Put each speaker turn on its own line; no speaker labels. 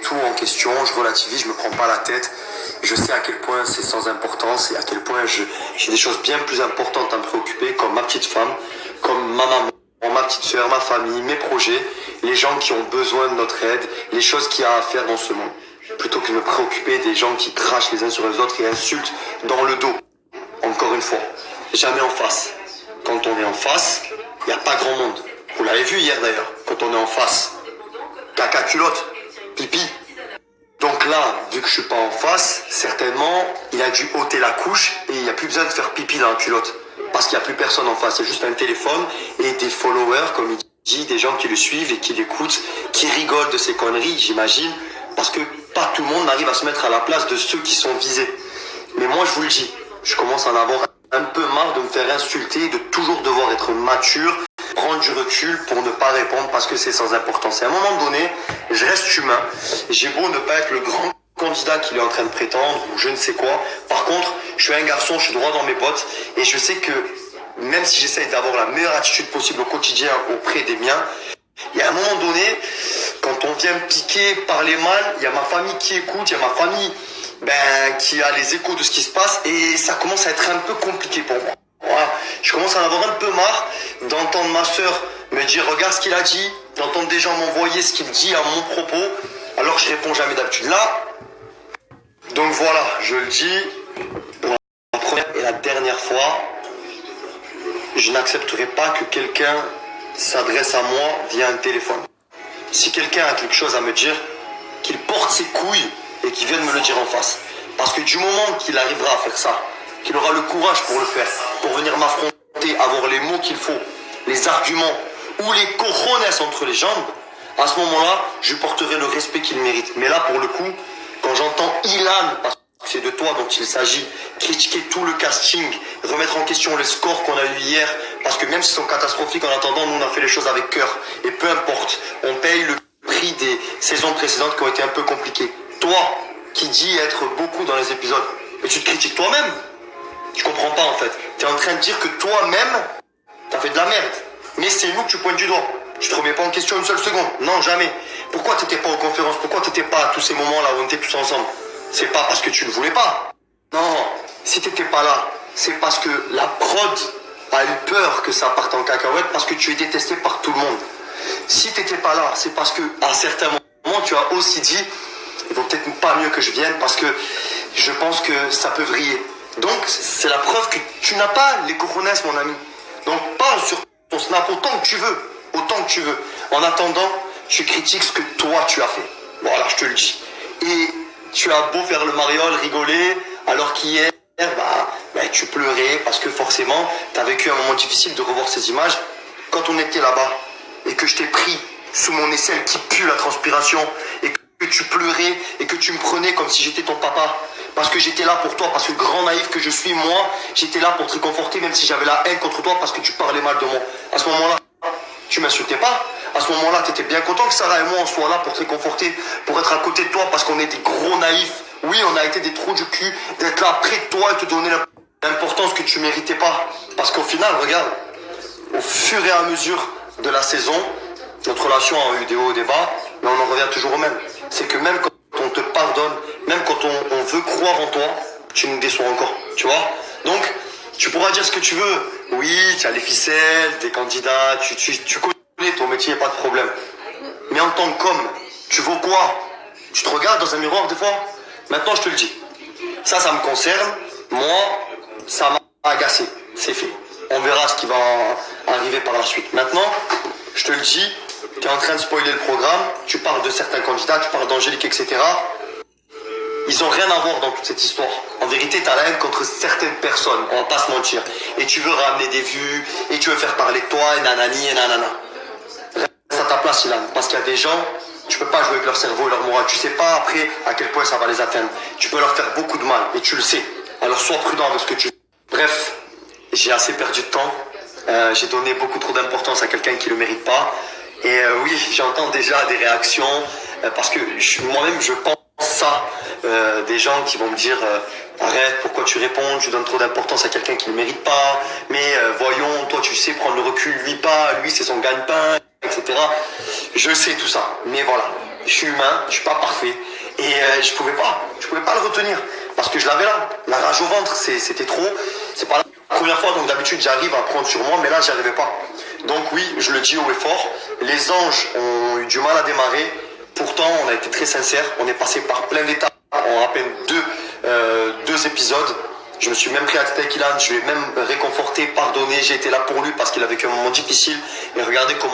tout en question, je relativise, je me prends pas la tête. Je sais à quel point c'est sans importance et à quel point j'ai des choses bien plus importantes à me préoccuper, comme ma petite femme, comme ma maman, ma petite soeur, ma famille, mes projets, les gens qui ont besoin de notre aide, les choses qu'il y a à faire dans ce monde. Plutôt que de me préoccuper des gens qui crachent les uns sur les autres et insultent dans le dos. Encore une fois, jamais en face. Quand on est en face, il n'y a pas grand monde. Vous l'avez vu hier d'ailleurs, quand on est en face. Caca culotte, pipi. Donc là, vu que je suis pas en face, certainement, il a dû ôter la couche et il n'y a plus besoin de faire pipi dans la culotte. Parce qu'il n'y a plus personne en face, il y a juste un téléphone et des followers, comme il dit, des gens qui le suivent et qui l'écoutent, qui rigolent de ses conneries, j'imagine, parce que pas tout le monde n'arrive à se mettre à la place de ceux qui sont visés. Mais moi, je vous le dis, je commence à en avoir un peu marre de me faire insulter, de toujours devoir être mature, prendre du recul pour ne pas répondre parce que c'est sans importance. Et à un moment donné, je reste humain. J'ai beau ne pas être le grand candidat qu'il est en train de prétendre ou je ne sais quoi. Par contre, je suis un garçon, je suis droit dans mes bottes et je sais que même si j'essaye d'avoir la meilleure attitude possible au quotidien auprès des miens, il y a un moment donné, quand on vient me piquer, parler mal, il y a ma famille qui écoute, il y a ma famille qui a les échos de ce qui se passe et ça commence à être un peu compliqué pour moi. Voilà. Je commence à en avoir un peu marre d'entendre ma soeur me dire regarde ce qu'il a dit, d'entendre des gens m'envoyer ce qu'il dit à mon propos, alors je réponds jamais d'habitude. Là, donc voilà, je le dis, pour la première et la dernière fois, je n'accepterai pas que quelqu'un s'adresse à moi via un téléphone. Si quelqu'un a quelque chose à me dire, qu'il porte ses couilles et qu'il vienne me le dire en face. Parce que du moment qu'il arrivera à faire ça, qu'il aura le courage pour le faire, pour venir m'affronter, avoir les mots qu'il faut, les arguments ou les cojones entre les jambes, à ce moment-là, je porterai le respect qu'il mérite. Mais là, pour le coup, quand j'entends Ilan, parce que c'est de toi dont il s'agit, critiquer tout le casting, remettre en question les scores qu'on a eu hier, parce que même s'ils sont catastrophiques, en attendant, nous on a fait les choses avec cœur. Et peu importe, on paye le prix des saisons précédentes qui ont été un peu compliquées. Toi, qui dis être beaucoup dans les épisodes, mais tu te critiques toi-même. Je comprends pas en fait. Tu es en train de dire que toi-même, t'as fait de la merde. Mais c'est nous que tu pointes du doigt. Je te remets pas en question une seule seconde. Non, jamais. Pourquoi t'étais pas aux conférences? Pourquoi t'étais pas à tous ces moments-là où on était tous ensemble? C'est pas parce que tu ne voulais pas. Non, si t'étais pas là, c'est parce que la prod a eu peur que ça parte en cacahuète parce que tu es détesté par tout le monde. Si t'étais pas là, c'est parce que à certains moments, tu as aussi dit il vaut peut-être pas mieux que je vienne parce que je pense que ça peut vriller. Donc, c'est la preuve que tu n'as pas les cojones, mon ami. Donc, parle sur ton snap autant que tu veux. Autant que tu veux. En attendant, tu critiques ce que toi, tu as fait. Voilà, je te le dis. Et tu as beau faire le mariole, rigoler, alors qu'hier, tu pleurais parce que forcément, tu as vécu un moment difficile de revoir ces images. Quand on était là-bas et que je t'ai pris sous mon aisselle qui pue la transpiration et que tu pleurais et que tu me prenais comme si j'étais ton papa parce que j'étais là pour toi, parce que grand naïf que je suis, moi, j'étais là pour te réconforter même si j'avais la haine contre toi parce que tu parlais mal de moi. À ce moment-là, tu m'insultais pas. À ce moment-là, tu étais bien content que Sarah et moi on soit là pour te réconforter, pour être à côté de toi parce qu'on est des gros naïfs. Oui, on a été des trous du cul, d'être là près de toi et te donner l'importance que tu méritais pas. Parce qu'au final, regarde, au fur et à mesure de la saison, notre relation a eu des hauts et des bas, mais on en revient toujours au même. C'est que même quand on te pardonne, même quand on veut croire en toi, tu nous déçois encore, tu vois. Donc, tu pourras dire ce que tu veux. Oui, tu as les ficelles, des candidats, tu connais ton métier, pas de problème. Mais en tant qu'homme, tu vaux quoi? Tu te regardes dans un miroir des fois? Maintenant, je te le dis. Ça me concerne. Moi, ça m'a agacé. C'est fait. On verra ce qui va arriver par la suite. Maintenant, je te le dis, tu es en train de spoiler le programme, tu parles de certains candidats, tu parles d'Angélique, etc. Ils ont rien à voir dans toute cette histoire. En vérité, tu as la haine contre certaines personnes, on va pas se mentir. Et tu veux ramener des vues, et tu veux faire parler de toi, et nanani, et nanana. Reste à ta place, Ilan, parce qu'il y a des gens, tu peux pas jouer avec leur cerveau et leur morale. Tu sais pas après à quel point ça va les atteindre. Tu peux leur faire beaucoup de mal, et tu le sais. Alors sois prudent avec ce que tu fais. Bref, j'ai assez perdu de temps. J'ai donné beaucoup trop d'importance à quelqu'un qui le mérite pas. Et oui, j'entends déjà des réactions, parce que moi-même, je pense ça. Des gens qui vont me dire arrête, pourquoi tu réponds, tu donnes trop d'importance à quelqu'un qui ne le mérite pas, mais voyons, toi tu sais prendre le recul, lui pas, lui c'est son gagne-pain, etc. Je sais tout ça, mais voilà, je suis humain, je suis pas parfait. Et je pouvais pas le retenir. Parce que je l'avais là. La rage au ventre, c'était trop. C'est pas la première fois, donc d'habitude j'arrive à prendre sur moi, mais là j'y arrivais pas. Donc oui, je le dis haut et fort, les anges ont eu du mal à démarrer. Pourtant, on a été très sincères. On est passé par plein d'étapes en à peine deux épisodes. Je me suis même pris à tête avec Ilan, je lui ai même réconforté, pardonné. J'ai été là pour lui parce qu'il a vécu un moment difficile. Et regardez comment